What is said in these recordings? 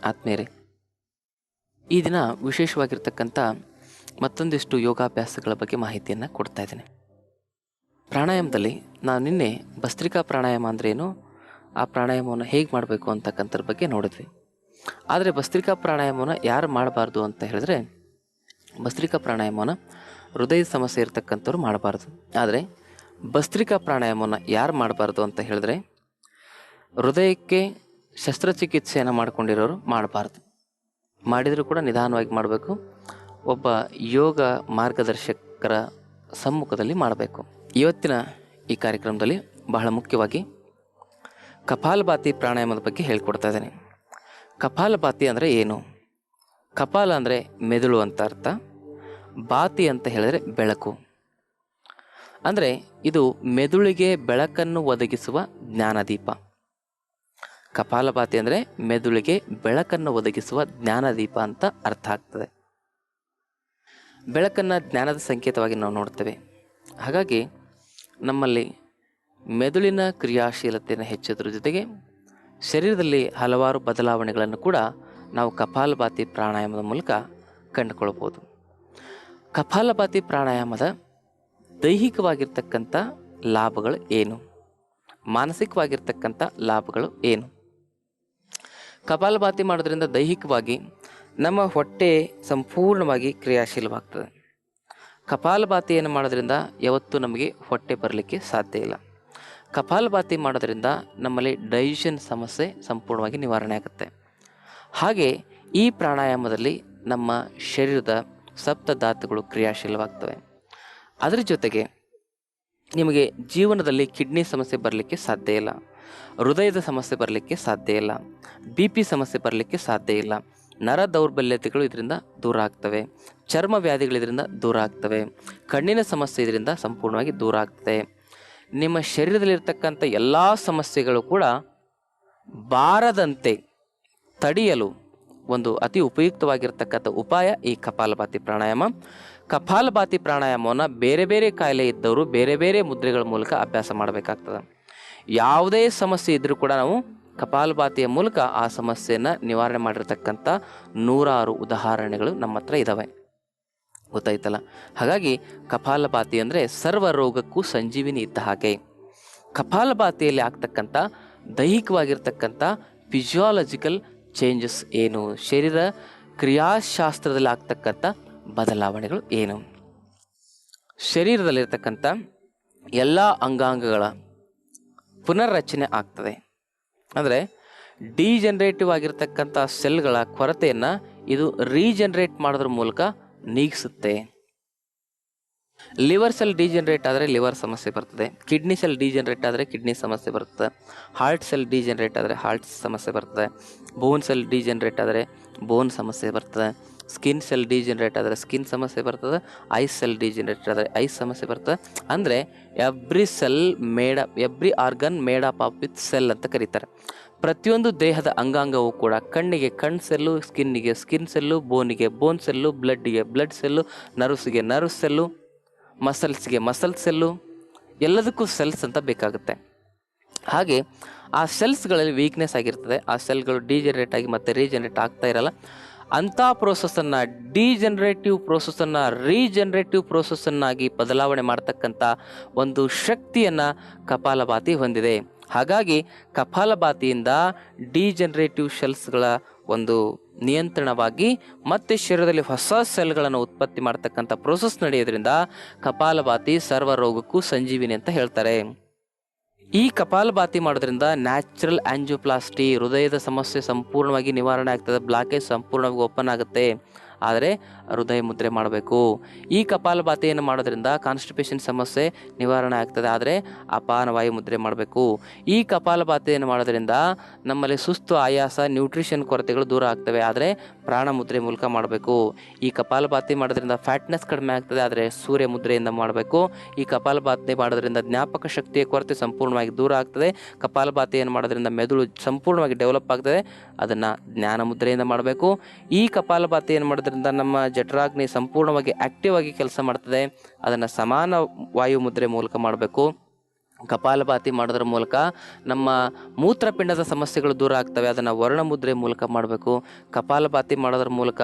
ಆತ್ಮೀಯರೇ, ಈ ದಿನ ವಿಶೇಷವಾಗಿರ್ತಕ್ಕಂಥ ಮತ್ತೊಂದಿಷ್ಟು ಯೋಗಾಭ್ಯಾಸಗಳ ಬಗ್ಗೆ ಮಾಹಿತಿಯನ್ನು ಕೊಡ್ತಾ ಇದ್ದೇನೆ. ಪ್ರಾಣಾಯಾಮದಲ್ಲಿ ನಾವು ನಿನ್ನೆ ಭಸ್ತ್ರಿಕಾ ಪ್ರಾಣಾಯಾಮ ಅಂದರೆ ಏನು, ಆ ಪ್ರಾಣಾಯಾಮವನ್ನು ಹೇಗೆ ಮಾಡಬೇಕು ಅಂತಕ್ಕಂಥದ್ರ ಬಗ್ಗೆ ನೋಡಿದ್ವಿ. ಆದರೆ ಭಸ್ತ್ರಿಕಾ ಪ್ರಾಣಾಯಾಮವನ್ನು ಯಾರು ಮಾಡಬಾರ್ದು ಅಂತ ಹೇಳಿದ್ರೆ, ಭಸ್ತ್ರಿಕಾ ಪ್ರಾಣಾಯಾಮವನ್ನು ಹೃದಯದ ಸಮಸ್ಯೆ ಇರತಕ್ಕಂಥವ್ರು ಮಾಡಬಾರ್ದು. ಆದರೆ ಭಸ್ತ್ರಿಕಾ ಪ್ರಾಣಾಯಾಮವನ್ನು ಯಾರು ಮಾಡಬಾರ್ದು ಅಂತ ಹೇಳಿದ್ರೆ, ಹೃದಯಕ್ಕೆ ಶಸ್ತ್ರಚಿಕಿತ್ಸೆಯನ್ನು ಮಾಡಿಕೊಂಡಿರೋರು ಮಾಡಬಾರ್ದು. ಮಾಡಿದರೂ ಕೂಡ ನಿಧಾನವಾಗಿ ಮಾಡಬೇಕು. ಒಬ್ಬ ಯೋಗ ಮಾರ್ಗದರ್ಶಕರ ಸಮ್ಮುಖದಲ್ಲಿ ಮಾಡಬೇಕು. ಇವತ್ತಿನ ಈ ಕಾರ್ಯಕ್ರಮದಲ್ಲಿ ಬಹಳ ಮುಖ್ಯವಾಗಿ ಕಪಾಲಭಾತಿ ಪ್ರಾಣಾಯಾಮದ ಬಗ್ಗೆ ಹೇಳ್ಕೊಡ್ತಾ ಇದ್ದೇನೆ. ಕಪಾಲಭಾತಿ ಅಂದರೆ ಏನು? ಕಪಾಲ ಅಂದರೆ ಮೆದುಳು ಅಂತ ಅರ್ಥ. ಭಾತಿ ಅಂತ ಹೇಳಿದ್ರೆ ಬೆಳಕು. ಅಂದರೆ ಇದು ಮೆದುಳಿಗೆ ಬೆಳಕನ್ನು ಒದಗಿಸುವ ಜ್ಞಾನದೀಪ. ಕಪಾಲಭಾತಿ ಅಂದರೆ ಮೆದುಳಿಗೆ ಬೆಳಕನ್ನು ಒದಗಿಸುವ ಜ್ಞಾನದೀಪ ಅಂತ ಅರ್ಥ ಆಗ್ತದೆ. ಬೆಳಕನ್ನು ಜ್ಞಾನದ ಸಂಕೇತವಾಗಿ ನಾವು ನೋಡ್ತೇವೆ. ಹಾಗಾಗಿ ನಮ್ಮಲ್ಲಿ ಮೆದುಳಿನ ಕ್ರಿಯಾಶೀಲತೆಯನ್ನು ಹೆಚ್ಚೋದ್ರ ಜೊತೆಗೆ ಶರೀರದಲ್ಲಿ ಹಲವಾರು ಬದಲಾವಣೆಗಳನ್ನು ಕೂಡ ನಾವು ಕಪಾಲಭಾತಿ ಪ್ರಾಣಾಯಾಮದ ಮೂಲಕ ಕಂಡುಕೊಳ್ಬೋದು. ಕಪಾಲಭಾತಿ ಪ್ರಾಣಾಯಾಮದ ದೈಹಿಕವಾಗಿರ್ತಕ್ಕಂಥ ಲಾಭಗಳು ಏನು, ಮಾನಸಿಕವಾಗಿರ್ತಕ್ಕಂಥ ಲಾಭಗಳು ಏನು? ಕಪಾಲಭಾತಿ ಮಾಡೋದ್ರಿಂದ ದೈಹಿಕವಾಗಿ ನಮ್ಮ ಹೊಟ್ಟೆ ಸಂಪೂರ್ಣವಾಗಿ ಕ್ರಿಯಾಶೀಲವಾಗ್ತದೆ. ಕಪಾಲಭಾತಿಯನ್ನು ಮಾಡೋದ್ರಿಂದ ಯಾವತ್ತೂ ನಮಗೆ ಹೊಟ್ಟೆ ಬರಲಿಕ್ಕೆ ಸಾಧ್ಯ ಇಲ್ಲ. ಕಪಾಲಭಾತಿ ಮಾಡೋದ್ರಿಂದ ನಮ್ಮಲ್ಲಿ ಡೈಜೆಷನ್ ಸಮಸ್ಯೆ ಸಂಪೂರ್ಣವಾಗಿ ನಿವಾರಣೆ ಆಗುತ್ತೆ. ಹಾಗೆ ಈ ಪ್ರಾಣಾಯಾಮದಲ್ಲಿ ನಮ್ಮ ಶರೀರದ ಸಪ್ತಧಾತುಗಳು ಕ್ರಿಯಾಶೀಲವಾಗ್ತವೆ. ಅದರ ಜೊತೆಗೆ ನಿಮಗೆ ಜೀವನದಲ್ಲಿ ಕಿಡ್ನಿ ಸಮಸ್ಯೆ ಬರಲಿಕ್ಕೆ ಸಾಧ್ಯ ಇಲ್ಲ, ಹೃದಯದ ಸಮಸ್ಯೆ ಬರಲಿಕ್ಕೆ ಸಾಧ್ಯ ಇಲ್ಲ, BP ಸಮಸ್ಯೆ ಬರಲಿಕ್ಕೆ ಸಾಧ್ಯ ಇಲ್ಲ, ನರ ದೌರ್ಬಲ್ಯತೆಗಳು ಇದರಿಂದ ದೂರ ಆಗ್ತವೆ, ಚರ್ಮ ವ್ಯಾಧಿಗಳು ಇದರಿಂದ ದೂರ ಆಗ್ತವೆ, ಕಣ್ಣಿನ ಸಮಸ್ಯೆ ಇದರಿಂದ ಸಂಪೂರ್ಣವಾಗಿ ದೂರ ಆಗ್ತದೆ. ನಿಮ್ಮ ಶರೀರದಲ್ಲಿರ್ತಕ್ಕಂಥ ಎಲ್ಲ ಸಮಸ್ಯೆಗಳು ಕೂಡ ಬಾರದಂತೆ ತಡೆಯಲು ಒಂದು ಅತಿ ಉಪಯುಕ್ತವಾಗಿರ್ತಕ್ಕಂಥ ಉಪಾಯ ಈ ಕಪಾಲಭಾತಿ ಪ್ರಾಣಾಯಾಮ. ಕಪಾಲಭಾತಿ ಪ್ರಾಣಾಯಾಮವನ್ನು ಬೇರೆ ಬೇರೆ ಕಾಯಿಲೆ ಇದ್ದವರು ಬೇರೆ ಬೇರೆ ಮುದ್ರೆಗಳ ಮೂಲಕ ಅಭ್ಯಾಸ ಮಾಡಬೇಕಾಗ್ತದೆ. ಯಾವುದೇ ಸಮಸ್ಯೆ ಇದ್ದರೂ ಕೂಡ ನಾವು ಕಪಾಲಭಾತಿಯ ಮೂಲಕ ಆ ಸಮಸ್ಯೆಯನ್ನು ನಿವಾರಣೆ ಮಾಡಿರ್ತಕ್ಕಂಥ ನೂರಾರು ಉದಾಹರಣೆಗಳು ನಮ್ಮ ಹತ್ರ ಇದ್ದಾವೆ, ಗೊತ್ತಾಯ್ತಲ್ಲ. ಹಾಗಾಗಿ ಕಪಾಲಭಾತಿ ಅಂದರೆ ಸರ್ವ ರೋಗಕ್ಕೂ ಸಂಜೀವಿನಿ ಇದ್ದ ಹಾಗೆ. ಕಪಾಲಭಾತಿಯಲ್ಲಿ ಆಗ್ತಕ್ಕಂಥ ದೈಹಿಕವಾಗಿರ್ತಕ್ಕಂಥ ಫಿಸಿಯಾಲಜಿಕಲ್ ಚೇಂಜಸ್ ಏನು, ಶರೀರ ಕ್ರಿಯಾಶಾಸ್ತ್ರದಲ್ಲಿ ಆಗ್ತಕ್ಕಂಥ ಬದಲಾವಣೆಗಳು ಏನು, ಶರೀರದಲ್ಲಿರ್ತಕ್ಕಂಥ ಎಲ್ಲ ಅಂಗಾಂಗಗಳ ಪುನರ್ರಚನೆ ಆಗ್ತದೆ. ಅಂದರೆ ಡಿಜನರೇಟಿವ್ ಆಗಿರ್ತಕ್ಕಂಥ ಸೆಲ್ಗಳ ಕೊರತೆಯನ್ನು ಇದು ರೀಜನರೇಟ್ ಮಾಡೋದ್ರ ಮೂಲಕ ನೀಗಿಸುತ್ತೆ. ಲಿವರ್ ಸೆಲ್ ಡಿಜನರೇಟ್ ಆದರೆ ಲಿವರ್ ಸಮಸ್ಯೆ ಬರ್ತದೆ, ಕಿಡ್ನಿ ಸೆಲ್ ಡಿಜನರೇಟ್ ಆದರೆ ಕಿಡ್ನಿ ಸಮಸ್ಯೆ ಬರ್ತದೆ, ಹಾರ್ಟ್ ಸೆಲ್ ಡಿಜನರೇಟ್ ಆದರೆ ಹಾರ್ಟ್ ಸಮಸ್ಯೆ ಬರ್ತದೆ, ಬೋನ್ ಸೆಲ್ ಡಿಜನರೇಟ್ ಆದರೆ ಬೋನ್ ಸಮಸ್ಯೆ ಬರ್ತದೆ, ಸ್ಕಿನ್ ಸೆಲ್ ಡಿಜನರೇಟ್ ಆದರೆ ಸ್ಕಿನ್ ಸಮಸ್ಯೆ ಬರ್ತದೆ, ಐಸ್ ಸೆಲ್ ಡಿಜನರೇಟ್ ಆದರೆ ಐಸ್ ಸಮಸ್ಯೆ ಬರ್ತದೆ. ಅಂದರೆ every organ made up with cell ಅಂತ ಕರೀತಾರೆ. ಪ್ರತಿಯೊಂದು ದೇಹದ ಅಂಗಾಂಗವು ಕೂಡ ಕಣ್ಣಿಗೆ ಕಣ್ ಸೆಲ್ಲು, ಸ್ಕಿನ್ನಿಗೆ ಸ್ಕಿನ್ ಸೆಲ್ಲು, ಬೋನಿಗೆ ಬೋನ್ ಸೆಲ್ಲು, ಬ್ಲಡ್ಗೆ ಬ್ಲಡ್ ಸೆಲ್ಲು, ನರ್ವ್ಸ್ಗೆ ನರ್ವ್ ಸೆಲ್ಲು, ಮಸಲ್ಸ್ಗೆ ಮಸಲ್ ಸೆಲ್ಲು, ಎಲ್ಲದಕ್ಕೂ ಸೆಲ್ಸ್ ಅಂತ ಬೇಕಾಗುತ್ತೆ. ಹಾಗೆ ಆ ಸೆಲ್ಸ್ಗಳಲ್ಲಿ ವೀಕ್ನೆಸ್ ಆಗಿರ್ತದೆ, ಆ ಸೆಲ್ಗಳು ಡಿಜನರೇಟ್ ಆಗಿ ಮತ್ತೆ ರೀಜನರೇಟ್ ಆಗ್ತಾ ಇರಲ್ಲ. ಅಂಥ ಪ್ರೋಸೆಸ್ಸನ್ನು ಡಿಜನರೇಟಿವ್ ಪ್ರೋಸೆಸ್ಸನ್ನು ರೀಜನರೇಟಿವ್ ಪ್ರೋಸೆಸ್ಸನ್ನಾಗಿ ಬದಲಾವಣೆ ಮಾಡ್ತಕ್ಕಂಥ ಒಂದು ಶಕ್ತಿಯನ್ನು ಕಪಾಲಭಾತಿ ಹೊಂದಿದೆ. ಹಾಗಾಗಿ ಕಪಾಲಭಾತಿಯಿಂದ ಡಿಜನರೇಟಿವ್ ಸೆಲ್ಸ್ಗಳ ಒಂದು ನಿಯಂತ್ರಣವಾಗಿ ಮತ್ತೆ ಶರೀರದಲ್ಲಿ ಹೊಸ ಸೆಲ್ಗಳನ್ನು ಉತ್ಪತ್ತಿ ಮಾಡ್ತಕ್ಕಂಥ ಪ್ರೋಸೆಸ್ ನಡೆಯೋದ್ರಿಂದ ಕಪಾಲಭಾತಿ ಸರ್ವ ರೋಗಕ್ಕೂ ಸಂಜೀವಿನಿ ಅಂತ ಹೇಳ್ತಾರೆ. ಈ ಕಪಾಲಭಾತಿ ಮಾಡೋದ್ರಿಂದ ನ್ಯಾಚುರಲ್ ಆಂಜಿಯೋಪ್ಲಾಸ್ಟಿ, ಹೃದಯದ ಸಮಸ್ಯೆ ಸಂಪೂರ್ಣವಾಗಿ ನಿವಾರಣೆ ಆಗ್ತದೆ, ಬ್ಲಾಕೇಜ್ ಸಂಪೂರ್ಣವಾಗಿ ಓಪನ್ ಆಗುತ್ತೆ. ಆದರೆ ಹೃದಯ ಮುದ್ರೆ ಮಾಡಬೇಕು. ಈ ಕಪಾಲಭಾತಿಯನ್ನು ಮಾಡೋದ್ರಿಂದ ಕಾನ್ಸ್ಟಿಪೇಷನ್ ಸಮಸ್ಯೆ ನಿವಾರಣೆ ಆಗ್ತದೆ, ಆದರೆ ಅಪಾನವಾಯು ಮುದ್ರೆ ಮಾಡಬೇಕು. ಈ ಕಪಾಲಭಾತಿಯನ್ನು ಮಾಡೋದ್ರಿಂದ ನಮ್ಮಲ್ಲಿ ಸುಸ್ತು, ಆಯಾಸ, ನ್ಯೂಟ್ರಿಷನ್ ಕೊರತೆಗಳು ದೂರ ಆಗ್ತವೆ, ಆದರೆ ಪ್ರಾಣ ಮುದ್ರೆ ಮೂಲಕ ಮಾಡಬೇಕು. ಈ ಕಪಾಲಭಾತಿ ಮಾಡೋದ್ರಿಂದ ಫ್ಯಾಟ್ನೆಸ್ ಕಡಿಮೆ ಆಗ್ತದೆ, ಆದರೆ ಸೂರ್ಯ ಮುದ್ರೆಯಿಂದ ಮಾಡಬೇಕು. ಈ ಕಪಾಲಭಾತಿ ಮಾಡೋದ್ರಿಂದ ಜ್ಞಾಪಕ ಶಕ್ತಿಯ ಕೊರತೆ ಸಂಪೂರ್ಣವಾಗಿ ದೂರ ಆಗ್ತದೆ. ಕಪಾಲಭಾತಿಯನ್ನು ಮಾಡೋದ್ರಿಂದ ಮೆದುಳು ಸಂಪೂರ್ಣವಾಗಿ ಡೆವಲಪ್ ಆಗ್ತದೆ, ಅದನ್ನು ಜ್ಞಾನ ಮುದ್ರೆಯಿಂದ ಮಾಡಬೇಕು. ಈ ಕಪಾಲಭಾತಿಯನ್ನು ಮಾಡೋದ್ರಿಂದ ನಮ್ಮ ಜಠರಾಗ್ನಿ ಸಂಪೂರ್ಣವಾಗಿ ಆಕ್ಟಿವ್ ಆಗಿ ಕೆಲಸ ಮಾಡ್ತದೆ, ಅದನ್ನು ಸಮಾನ ವಾಯು ಮುದ್ರೆ ಮೂಲಕ ಮಾಡಬೇಕು. ಕಪಾಲಭಾತಿ ಮಾಡೋದ್ರ ಮೂಲಕ ನಮ್ಮ ಮೂತ್ರಪಿಂಡದ ಸಮಸ್ಯೆಗಳು ದೂರ ಆಗ್ತವೆ. ಅದನ್ನು ವರ್ಣಮುದ್ರೆ ಮೂಲಕ ಮಾಡಬೇಕು. ಕಪಾಲಭಾತಿ ಮಾಡೋದ್ರ ಮೂಲಕ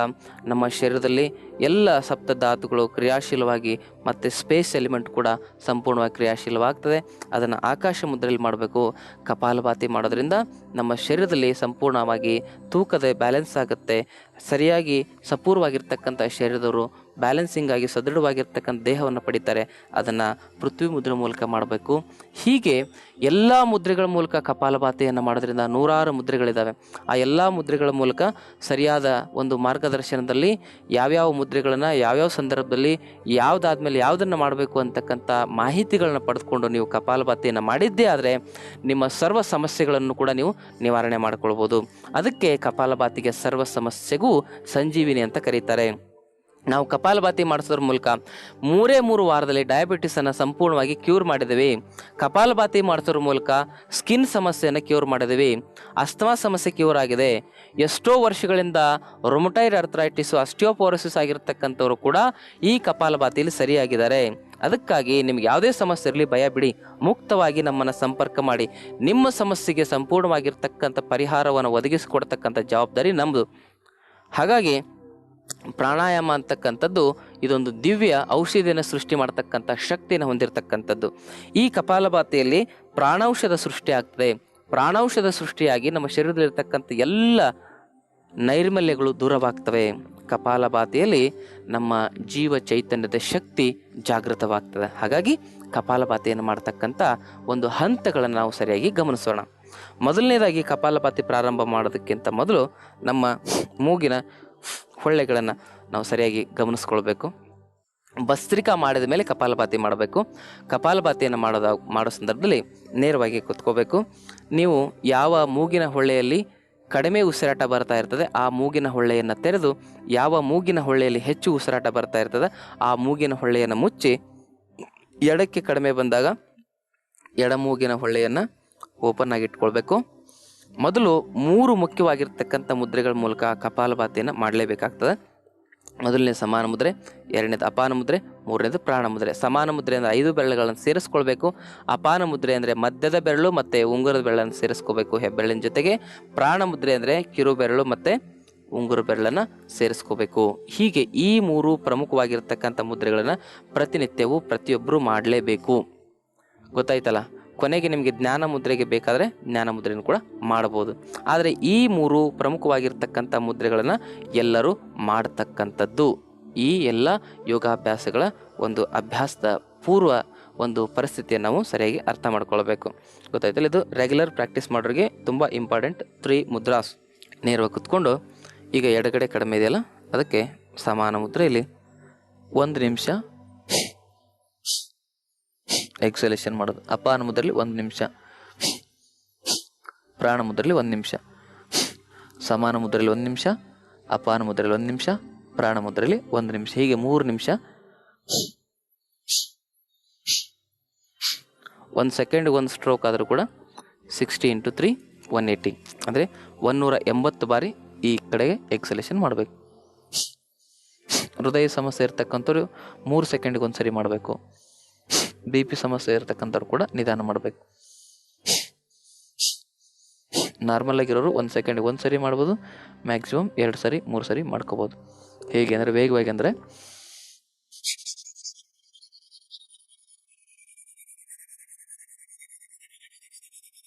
ನಮ್ಮ ಶರೀರದಲ್ಲಿ ಎಲ್ಲ ಸಪ್ತಧಾತುಗಳು ಕ್ರಿಯಾಶೀಲವಾಗಿ ಮತ್ತು ಸ್ಪೇಸ್ ಎಲಿಮೆಂಟ್ ಕೂಡ ಸಂಪೂರ್ಣವಾಗಿ ಕ್ರಿಯಾಶೀಲವಾಗ್ತದೆ. ಅದನ್ನು ಆಕಾಶ ಮುದ್ರೆಯಲ್ಲಿ ಮಾಡಬೇಕು. ಕಪಾಲಭಾತಿ ಮಾಡೋದ್ರಿಂದ ನಮ್ಮ ಶರೀರದಲ್ಲಿ ಸಂಪೂರ್ಣವಾಗಿ ತೂಕದ ಬ್ಯಾಲೆನ್ಸ್ ಆಗುತ್ತೆ. ಸರಿಯಾಗಿ ಸಪೂರ್ವಾಗಿರ್ತಕ್ಕಂಥ ಶರೀರದವರು ಬ್ಯಾಲೆನ್ಸಿಂಗ್ ಆಗಿ ಸದೃಢವಾಗಿರ್ತಕ್ಕಂಥ ದೇಹವನ್ನು ಪಡಿತಾರೆ. ಅದನ್ನು ಪೃಥ್ವಿ ಮುದ್ರೆ ಮೂಲಕ ಮಾಡಬೇಕು. ಹೀಗೆ ಎಲ್ಲ ಮುದ್ರೆಗಳ ಮೂಲಕ ಕಪಾಲಭಾತಿಯನ್ನು ಮಾಡೋದ್ರಿಂದ ನೂರಾರು ಮುದ್ರೆಗಳಿದ್ದಾವೆ. ಆ ಎಲ್ಲ ಮುದ್ರೆಗಳ ಮೂಲಕ ಸರಿಯಾದ ಒಂದು ಮಾರ್ಗದರ್ಶನದಲ್ಲಿ ಯಾವ್ಯಾವ ಮುದ್ರೆಗಳನ್ನು ಯಾವ್ಯಾವ ಸಂದರ್ಭದಲ್ಲಿ ಯಾವುದಾದ್ಮೇಲೆ ಯಾವುದನ್ನು ಮಾಡಬೇಕು ಅಂತಕ್ಕಂಥ ಮಾಹಿತಿಗಳನ್ನ ಪಡೆದುಕೊಂಡು ನೀವು ಕಪಾಲಭಾತಿಯನ್ನು ಮಾಡಿದ್ದೇ ಆದರೆ ನಿಮ್ಮ ಸರ್ವ ಸಮಸ್ಯೆಗಳನ್ನು ಕೂಡ ನೀವು ನಿವಾರಣೆ ಮಾಡಿಕೊಳ್ಬೋದು. ಅದಕ್ಕೆ ಕಪಾಲಭಾತಿಗೆ ಸರ್ವ ಸಮಸ್ಯೆಗೂ ಸಂಜೀವಿನಿ ಅಂತ ಕರೀತಾರೆ. ನಾವು ಕಪಾಲಭಾತಿ ಮಾಡಿಸೋದ್ರ ಮೂಲಕ 3 ವಾರದಲ್ಲಿ ಡಯಾಬಿಟಿಸನ್ನು ಸಂಪೂರ್ಣವಾಗಿ ಕ್ಯೂರ್ ಮಾಡಿದ್ದೀವಿ. ಕಪಾಲಭಾತಿ ಮಾಡಿಸೋದ್ರ ಮೂಲಕ ಸ್ಕಿನ್ ಸಮಸ್ಯೆಯನ್ನು ಕ್ಯೂರ್ ಮಾಡಿದ್ದೀವಿ. ಅಸ್ತಮಾ ಸಮಸ್ಯೆ ಕ್ಯೂರ್ ಆಗಿದೆ. ಎಷ್ಟೋ ವರ್ಷಗಳಿಂದ ರೊಮಟೈಡ್ ಅರ್ಥರೈಟಿಸು ಆಸ್ಟಿಯೋಪೋರೋಸಿಸ್ ಆಗಿರ್ತಕ್ಕಂಥವ್ರು ಕೂಡ ಈ ಕಪಾಲಭಾತಿಯಲ್ಲಿ ಸರಿಯಾಗಿದ್ದಾರೆ. ಅದಕ್ಕಾಗಿ ನಿಮ್ಗೆ ಯಾವುದೇ ಸಮಸ್ಯೆ ಇರಲಿ ಭಯ ಬಿಡಿ, ಮುಕ್ತವಾಗಿ ನಮ್ಮನ್ನು ಸಂಪರ್ಕ ಮಾಡಿ. ನಿಮ್ಮ ಸಮಸ್ಯೆಗೆ ಸಂಪೂರ್ಣವಾಗಿರ್ತಕ್ಕಂಥ ಪರಿಹಾರವನ್ನು ಒದಗಿಸಿಕೊಡ್ತಕ್ಕಂಥ ಜವಾಬ್ದಾರಿ ನಮ್ಮದು. ಹಾಗಾಗಿ ಪ್ರಾಣಾಯಾಮ ಅಂತಕ್ಕಂಥದ್ದು ಇದೊಂದು ದಿವ್ಯ ಔಷಧಿಯನ್ನು ಸೃಷ್ಟಿ ಮಾಡ್ತಕ್ಕಂಥ ಶಕ್ತಿಯನ್ನು ಹೊಂದಿರತಕ್ಕಂಥದ್ದು. ಈ ಕಪಾಲಭಾತಿಯಲ್ಲಿ ಪ್ರಾಣೌಷಧ ಸೃಷ್ಟಿ ಆಗ್ತದೆ. ಪ್ರಾಣೌಷಧ ಸೃಷ್ಟಿಯಾಗಿ ನಮ್ಮ ಶರೀರದಲ್ಲಿರ್ತಕ್ಕಂಥ ಎಲ್ಲ ನೈರ್ಮಲ್ಯಗಳು ದೂರವಾಗ್ತವೆ. ಕಪಾಲಭಾತಿಯಲ್ಲಿ ನಮ್ಮ ಜೀವ ಚೈತನ್ಯದ ಶಕ್ತಿ ಜಾಗೃತವಾಗ್ತದೆ. ಹಾಗಾಗಿ ಕಪಾಲಭಾತಿಯನ್ನು ಮಾಡ್ತಕ್ಕಂಥ ಒಂದು ಹಂತಗಳನ್ನು ನಾವು ಸರಿಯಾಗಿ ಗಮನಿಸೋಣ. ಮೊದಲನೇದಾಗಿ ಕಪಾಲಭಾತಿ ಪ್ರಾರಂಭ ಮಾಡೋದಕ್ಕಿಂತ ಮೊದಲು ನಮ್ಮ ಮೂಗಿನ ಹೊಳ್ಳೆಗಳನ್ನು ನಾವು ಸರಿಯಾಗಿ ಗಮನಿಸ್ಕೊಳ್ಬೇಕು. ಭಸ್ತ್ರಿಕಾ ಮಾಡಿದ ಮೇಲೆ ಕಪಾಲಭಾತಿ ಮಾಡಬೇಕು. ಕಪಾಲಭಾತಿಯನ್ನು ಮಾಡೋ ಸಂದರ್ಭದಲ್ಲಿ ನೇರವಾಗಿ ಕೂತ್ಕೋಬೇಕು. ನೀವು ಯಾವ ಮೂಗಿನ ಹೊಳ್ಳೆಯಲ್ಲಿ ಕಡಿಮೆ ಉಸಿರಾಟ ಬರ್ತಾ ಇರ್ತದೆ ಆ ಮೂಗಿನ ಹೊಳ್ಳೆಯನ್ನು ತೆರೆದು, ಯಾವ ಮೂಗಿನ ಹೊಳ್ಳೆಯಲ್ಲಿ ಹೆಚ್ಚು ಉಸಿರಾಟ ಬರ್ತಾ ಇರ್ತದೆ ಆ ಮೂಗಿನ ಹೊಳ್ಳೆಯನ್ನು ಮುಚ್ಚಿ, ಎಡಕ್ಕೆ ಕಡಿಮೆ ಬಂದಾಗ ಎಡ ಮೂಗಿನ ಹೊಳ್ಳೆಯನ್ನು ಓಪನ್ ಆಗಿ ಇಟ್ಕೊಳ್ಬೇಕು. ಮೊದಲು 3 ಮುಖ್ಯವಾಗಿರ್ತಕ್ಕಂಥ ಮುದ್ರೆಗಳ ಮೂಲಕ ಕಪಾಲಭಾತಿಯನ್ನು ಮಾಡಲೇಬೇಕಾಗ್ತದೆ. ಮೊದಲನೇ ಸಮಾನ ಮುದ್ರೆ, ಎರಡನೇದು ಅಪಾನ ಮುದ್ರೆ, ಮೂರನೇದು ಪ್ರಾಣ ಮುದ್ರೆ. ಸಮಾನ ಮುದ್ರೆ ಅಂದರೆ 5 ಬೆರಳುಗಳನ್ನು ಸೇರಿಸ್ಕೊಳ್ಬೇಕು. ಅಪಾನ ಮುದ್ರೆ ಅಂದರೆ ಮಧ್ಯದ ಬೆರಳು ಮತ್ತು ಉಂಗುರದ ಬೆರಳನ್ನು ಸೇರಿಸ್ಕೋಬೇಕು ಹೆಬ್ಬೆರಳಿನ ಜೊತೆಗೆ. ಪ್ರಾಣ ಮುದ್ರೆ ಅಂದರೆ ಕಿರು ಬೆರಳು ಮತ್ತು ಉಂಗುರ ಬೆರಳನ್ನು ಸೇರಿಸ್ಕೋಬೇಕು. ಹೀಗೆ ಈ 3 ಪ್ರಮುಖವಾಗಿರ್ತಕ್ಕಂಥ ಮುದ್ರೆಗಳನ್ನು ಪ್ರತಿನಿತ್ಯವೂ ಪ್ರತಿಯೊಬ್ಬರು ಮಾಡಲೇಬೇಕು. ಗೊತ್ತಾಯ್ತಲ್ಲ? ಕೊನೆಗೆ ನಿಮಗೆ ಜ್ಞಾನ ಮುದ್ರೆಗೆ ಬೇಕಾದರೆ ಜ್ಞಾನ ಮುದ್ರೆಯನ್ನು ಕೂಡ ಮಾಡಬಹುದು. ಆದರೆ ಈ 3 ಪ್ರಮುಖವಾಗಿರ್ತಕ್ಕಂಥ ಮುದ್ರೆಗಳನ್ನು ಎಲ್ಲರೂ ಮಾಡತಕ್ಕಂಥದ್ದು. ಈ ಎಲ್ಲ ಯೋಗಾಭ್ಯಾಸಗಳ ಒಂದು ಅಭ್ಯಾಸದ ಪೂರ್ವ ಒಂದು ಪರಿಸ್ಥಿತಿಯನ್ನು ನಾವು ಸರಿಯಾಗಿ ಅರ್ಥ ಮಾಡ್ಕೊಳ್ಬೇಕು. ಗೊತ್ತಾಯ್ತಲ್ಲ? ಇದು ರೆಗ್ಯುಲರ್ ಪ್ರಾಕ್ಟೀಸ್ ಮಾಡೋರಿಗೆ ತುಂಬ ಇಂಪಾರ್ಟೆಂಟ್ 3 ಮುದ್ರಾಸ್. ನೇರವಾಗಿ ಕುತ್ಕೊಂಡು ಈಗ ಎಡಗಡೆ ಕಡಿಮೆ ಇದೆಯಲ್ಲ ಅದಕ್ಕೆ ಸಮಾನ ಮುದ್ರೆಯಲ್ಲಿ 1 ನಿಮಿಷ ಎಕ್ಸಲೇಷನ್ ಮಾಡೋದು. ಅಪಾನ ಮುದ್ರೆಯಲ್ಲಿ 1 ನಿಮಿಷ, ಪ್ರಾಣ ಮುದ್ರೆಯಲ್ಲಿ 1 ನಿಮಿಷ, ಸಮಾನ ಮುದ್ರೆಯಲ್ಲಿ 1 ನಿಮಿಷ, ಅಪಾನ ಮುದ್ರೆಯಲ್ಲಿ 1 ನಿಮಿಷ, ಪ್ರಾಣ ಮುದ್ರೆಯಲ್ಲಿ 1 ನಿಮಿಷ. ಹೀಗೆ 3 ನಿಮಿಷ. 1 ಸೆಕೆಂಡ್ 1 ಸ್ಟ್ರೋಕ್ ಆದರೂ ಕೂಡ 60 × 3 180 ಅಂದರೆ 180 ಬಾರಿ ಈ ಕಡೆಗೆ ಎಕ್ಸಲೇಷನ್ ಮಾಡಬೇಕು. ಹೃದಯ ಸಮಸ್ಯೆ ಇರ್ತಕ್ಕಂಥವ್ರು 3 ಸೆಕೆಂಡಿಗೆ 1 ಸರಿ ಮಾಡಬೇಕು. BP ಸಮಸ್ಯೆ ಇರ್ತಕ್ಕಂಥವ್ರು ಕೂಡ ನಿಧಾನ ಮಾಡಬೇಕು. ನಾರ್ಮಲ್ ಆಗಿರೋರು 1 ಸೆಕೆಂಡಿಗೆ 1 ಸರಿ ಮಾಡ್ಬೋದು. ಮ್ಯಾಕ್ಸಿಮಮ್ 2 ಸರಿ 3 ಸರಿ ಮಾಡ್ಕೋಬೋದು. ಹೇಗೆ ಅಂದರೆ ವೇಗವಾಗಿ ಅಂದರೆ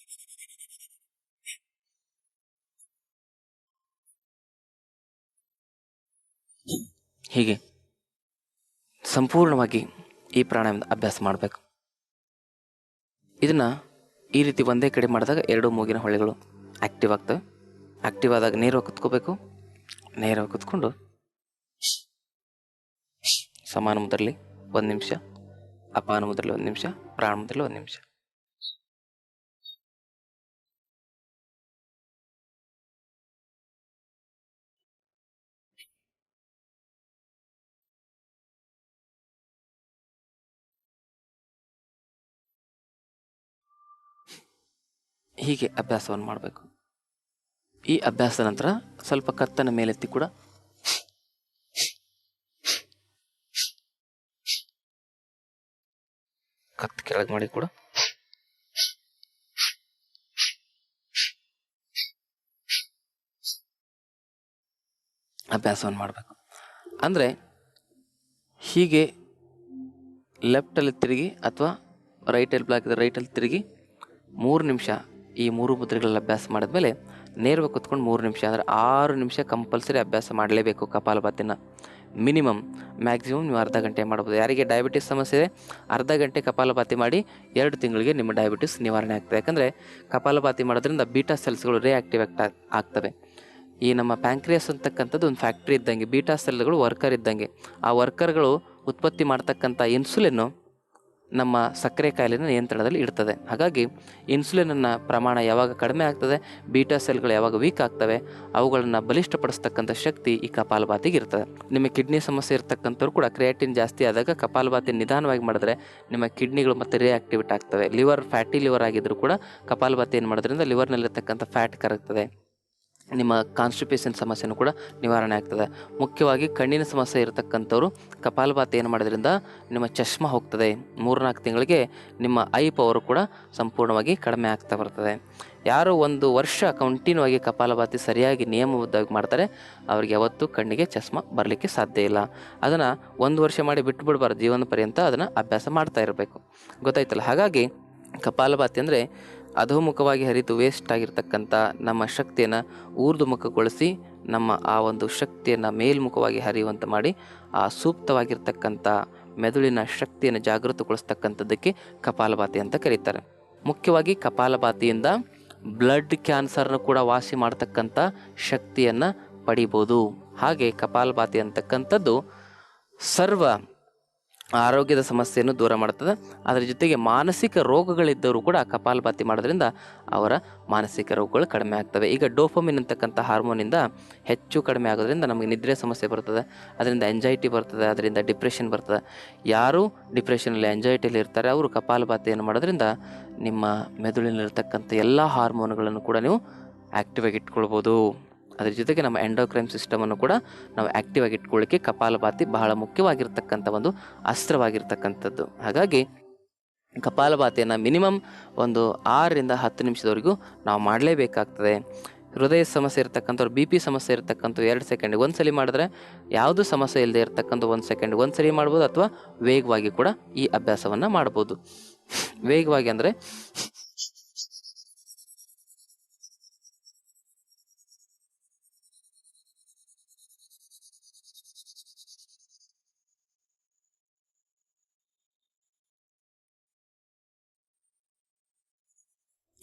ಹೀಗೆ ಸಂಪೂರ್ಣವಾಗಿ ಈ ಪ್ರಾಣಾಯಾಮದ ಅಭ್ಯಾಸ ಮಾಡಬೇಕು. ಇದನ್ನು ಈ ರೀತಿ ಒಂದೇ ಕಡೆ ಮಾಡಿದಾಗ 2 ಮೂಗಿನ ಹೊಳ್ಳೆಗಳು ಆ್ಯಕ್ಟಿವ್ ಆಗ್ತವೆ. ಆ್ಯಕ್ಟಿವ್ ಆದಾಗ ನೇರವಾಗಿ ಕುತ್ಕೋಬೇಕು. ನೇರವಾಗಿ ಕುತ್ಕೊಂಡು ಸಮಾನ ಮುದ್ರೆಯಲ್ಲಿ 1 ನಿಮಿಷ, ಅಪಾನ ಮುದ್ರೆಯಲ್ಲಿ 1 ನಿಮಿಷ, ಪ್ರಾಣ ಮುದ್ರೆಯಲ್ಲಿ 1 ನಿಮಿಷ. ಹೀಗೆ ಅಭ್ಯಾಸವನ್ನು ಮಾಡಬೇಕು. ಈ ಅಭ್ಯಾಸದ ನಂತರ ಸ್ವಲ್ಪ ಕತ್ತನ್ನು ಮೇಲೆತ್ತಿ ಕೂಡ ಕತ್ತು ಕೆಳಗೆ ಮಾಡಿ ಕೂಡ ಅಭ್ಯಾಸವನ್ನು ಮಾಡಬೇಕು. ಅಂದರೆ ಹೀಗೆ ಲೆಫ್ಟಲ್ಲಿ ತಿರುಗಿ ಅಥವಾ ರೈಟಲ್ಲಿ ಬ್ಲಾಕ್ ಇದೆ ರೈಟಲ್ಲಿ ತಿರುಗಿ 3 ನಿಮಿಷ ಈ 3 ಮುದ್ರೆಗಳಲ್ಲಿ ಅಭ್ಯಾಸ ಮಾಡಿದ್ಮೇಲೆ ನೇರವಾಗಿ ಕುತ್ಕೊಂಡು 3 ನಿಮಿಷ ಅಂದರೆ 6 ನಿಮಿಷ ಕಂಪಲ್ಸರಿ ಅಭ್ಯಾಸ ಮಾಡಲೇಬೇಕು ಕಪಾಲಭಾತಿನ. ಮಿನಿಮಮ್ ಮ್ಯಾಕ್ಸಿಮಮ್ ನೀವು ಅರ್ಧ ಗಂಟೆ ಮಾಡ್ಬೋದು. ಯಾರಿಗೆ ಡಯಾಬಿಟಿಸ್ ಸಮಸ್ಯೆ ಇದೆ ಅರ್ಧ ಗಂಟೆ ಕಪಾಲಭಾತಿ ಮಾಡಿ 2 ತಿಂಗಳಿಗೆ ನಿಮ್ಮ ಡಯಾಬಿಟಿಸ್ ನಿವಾರಣೆ ಆಗ್ತದೆ. ಯಾಕಂದರೆ ಕಪಾಲಭಾತಿ ಮಾಡೋದ್ರಿಂದ ಬೀಟಾ ಸೆಲ್ಸ್ಗಳು ರಿಯಾಕ್ಟಿವೇಟ್ ಆಗ್ತವೆ. ಈ ನಮ್ಮ ಪ್ಯಾಂಕ್ರಿಯಾಸ್ ಅಂತಕ್ಕಂಥದ್ದು ಒಂದು ಫ್ಯಾಕ್ಟ್ರಿ ಇದ್ದಂಗೆ, ಬೀಟಾ ಸೆಲ್ಗಳು ವರ್ಕರ್ ಇದ್ದಂಗೆ. ಆ ವರ್ಕರ್ಗಳು ಉತ್ಪತ್ತಿ ಮಾಡ್ತಕ್ಕಂಥ ಇನ್ಸುಲಿನ್ನು ನಮ್ಮ ಸಕ್ಕರೆ ಕಾಯಿಲೆನ ನಿಯಂತ್ರಣದಲ್ಲಿ ಇಡ್ತದೆ. ಹಾಗಾಗಿ ಇನ್ಸುಲಿನನ್ನು ಪ್ರಮಾಣ ಯಾವಾಗ ಕಡಿಮೆ ಆಗ್ತದೆ, ಬೀಟಾ ಸೆಲ್ಗಳು ಯಾವಾಗ ವೀಕ್ ಆಗ್ತವೆ, ಅವುಗಳನ್ನು ಬಲಿಷ್ಠಪಡಿಸ್ತಕ್ಕಂಥ ಶಕ್ತಿ ಈ ಕಪಾಲಭಾತಿಗೆ ಇರ್ತದೆ. ನಿಮ್ಮ ಕಿಡ್ನಿ ಸಮಸ್ಯೆ ಇರ್ತಕ್ಕಂಥವ್ರು ಕೂಡ ಕ್ರಿಯಾಟಿನ್ ಜಾಸ್ತಿ ಆದಾಗ ಕಪಾಲಭಾತಿ ನಿಧಾನವಾಗಿ ಮಾಡಿದ್ರೆ ನಿಮ್ಮ ಕಿಡ್ನಿಗಳು ಮತ್ತೆ ರಿಯಾಕ್ಟಿವೇಟ್ ಆಗ್ತವೆ. ಲಿವರ್ ಫ್ಯಾಟಿ ಲಿವರ್ ಆಗಿದ್ದರೂ ಕೂಡ ಕಪಾಲಭಾತಿ ಏನು ಮಾಡೋದ್ರಿಂದ ಲಿವರ್ನಲ್ಲಿರ್ತಕ್ಕಂಥ ಫ್ಯಾಟ್ ಕರಗ್ತದೆ. ನಿಮ್ಮ ಕಾನ್ಸ್ಟಿಪೇಷನ್ ಸಮಸ್ಯೆನೂ ಕೂಡ ನಿವಾರಣೆ ಆಗ್ತದೆ. ಮುಖ್ಯವಾಗಿ ಕಣ್ಣಿನ ಸಮಸ್ಯೆ ಇರತಕ್ಕಂಥವ್ರು ಕಪಾಲಭಾತಿ ಏನು ಮಾಡೋದ್ರಿಂದ ನಿಮ್ಮ ಚಶ್ಮಾ ಹೋಗ್ತದೆ. 3-4 ತಿಂಗಳಿಗೆ ನಿಮ್ಮ ಐ ಪವರ್ ಕೂಡ ಸಂಪೂರ್ಣವಾಗಿ ಕಡಿಮೆ ಆಗ್ತಾ ಬರ್ತದೆ. ಯಾರು 1 ವರ್ಷ ಕಂಟಿನ್ಯೂ ಆಗಿ ಕಪಾಲಭಾತಿ ಸರಿಯಾಗಿ ನಿಯಮಬದ್ಧವಾಗಿ ಮಾಡ್ತಾರೆ ಅವ್ರಿಗೆ ಯಾವತ್ತೂ ಕಣ್ಣಿಗೆ ಚಶ್ಮಾ ಬರಲಿಕ್ಕೆ ಸಾಧ್ಯ ಇಲ್ಲ. ಅದನ್ನು 1 ವರ್ಷ ಮಾಡಿ ಬಿಟ್ಟು ಬಿಡಬಾರ್ದು, ಜೀವನ ಪರ್ಯಂತ ಅದನ್ನು ಅಭ್ಯಾಸ ಮಾಡ್ತಾ ಇರಬೇಕು. ಗೊತ್ತಾಯ್ತಲ್ಲ? ಹಾಗಾಗಿ ಕಪಾಲಭಾತಿ ಅಂದರೆ ಅಧೋಮುಖವಾಗಿ ಹರಿದು ವೇಸ್ಟ್ ಆಗಿರ್ತಕ್ಕಂಥ ನಮ್ಮ ಶಕ್ತಿಯನ್ನು ಊರ್ಧ್ವಮುಖಗೊಳಿಸಿ ನಮ್ಮ ಆ ಒಂದು ಶಕ್ತಿಯನ್ನು ಮೇಲ್ಮುಖವಾಗಿ ಹರಿಯುವಂತೆ ಮಾಡಿ ಆ ಸೂಕ್ತವಾಗಿರ್ತಕ್ಕಂಥ ಮೆದುಳಿನ ಶಕ್ತಿಯನ್ನು ಜಾಗೃತಗೊಳಿಸ್ತಕ್ಕಂಥದ್ದಕ್ಕೆ ಕಪಾಲಭಾತಿ ಅಂತ ಕರೀತಾರೆ. ಮುಖ್ಯವಾಗಿ ಕಪಾಲಭಾತಿಯಿಂದ ಬ್ಲಡ್ ಕ್ಯಾನ್ಸರ್ನ ಕೂಡ ವಾಸಿ ಮಾಡ್ತಕ್ಕಂಥ ಶಕ್ತಿಯನ್ನು ಪಡಿಬೋದು. ಹಾಗೆ ಕಪಾಲಭಾತಿ ಅಂತಕ್ಕಂಥದ್ದು ಸರ್ವ ಆರೋಗ್ಯದ ಸಮಸ್ಯೆಯನ್ನು ದೂರ ಮಾಡ್ತದೆ. ಅದರ ಜೊತೆಗೆ ಮಾನಸಿಕ ರೋಗಗಳಿದ್ದವರು ಕೂಡ ಕಪಾಲಭಾತಿ ಮಾಡೋದ್ರಿಂದ ಅವರ ಮಾನಸಿಕ ರೋಗಗಳು ಕಡಿಮೆ ಆಗ್ತವೆ. ಈಗ ಡೋಪಮಿನ್ ಅಂತಕ್ಕಂಥ ಹಾರ್ಮೋನಿಂದ ಹೆಚ್ಚು ಕಡಿಮೆ ಆಗೋದ್ರಿಂದ ನಮಗೆ ನಿದ್ರೆ ಸಮಸ್ಯೆ ಬರ್ತದೆ, ಅದರಿಂದ ಎಂಜೈಟಿ ಬರ್ತದೆ, ಅದರಿಂದ ಡಿಪ್ರೆಷನ್ ಬರ್ತದೆ. ಯಾರು ಡಿಪ್ರೆಷನಲ್ಲಿ ಎಂಜೈಟಿಯಲ್ಲಿ ಇರ್ತಾರೆ ಅವರು ಕಪಾಲಭಾತಿಯನ್ನು ಮಾಡೋದ್ರಿಂದ ನಿಮ್ಮ ಮೆದುಳಿನಲ್ಲಿರ್ತಕ್ಕಂಥ ಎಲ್ಲ ಹಾರ್ಮೋನ್ಗಳನ್ನು ಕೂಡ ನೀವು ಆ್ಯಕ್ಟಿವ್ ಆಗಿ ಇಟ್ಕೊಳ್ಬೋದು. ಅದ್ರ ಜೊತೆಗೆ ನಮ್ಮ ಎಂಡೋಕ್ರೈನ್ ಸಿಸ್ಟಮನ್ನು ಕೂಡ ನಾವು ಆ್ಯಕ್ಟಿವ್ ಆಗಿ ಇಟ್ಕೊಳ್ಳಿಕ್ಕೆ ಕಪಾಲಭಾತಿ ಬಹಳ ಮುಖ್ಯವಾಗಿರ್ತಕ್ಕಂಥ ಒಂದು ಅಸ್ತ್ರವಾಗಿರ್ತಕ್ಕಂಥದ್ದು. ಹಾಗಾಗಿ ಕಪಾಲಭಾತಿಯನ್ನು ಮಿನಿಮಮ್ ಒಂದು 6ರಿಂದ 10 ನಿಮಿಷದವರೆಗೂ ನಾವು ಮಾಡಲೇಬೇಕಾಗ್ತದೆ. ಹೃದಯ ಸಮಸ್ಯೆ ಇರ್ತಕ್ಕಂಥವ್ರು, BP ಸಮಸ್ಯೆ ಇರ್ತಕ್ಕಂಥ 2 ಸೆಕೆಂಡ್ ಒಂದ್ಸಲಿ ಮಾಡಿದ್ರೆ, ಯಾವುದೂ ಸಮಸ್ಯೆ ಇಲ್ಲದೆ ಇರ್ತಕ್ಕಂಥ 1 ಸೆಕೆಂಡ್ ಒಂದ್ಸಲಿ ಮಾಡ್ಬೋದು, ಅಥವಾ ವೇಗವಾಗಿ ಕೂಡ ಈ ಅಭ್ಯಾಸವನ್ನು ಮಾಡ್ಬೋದು. ವೇಗವಾಗಿ ಅಂದರೆ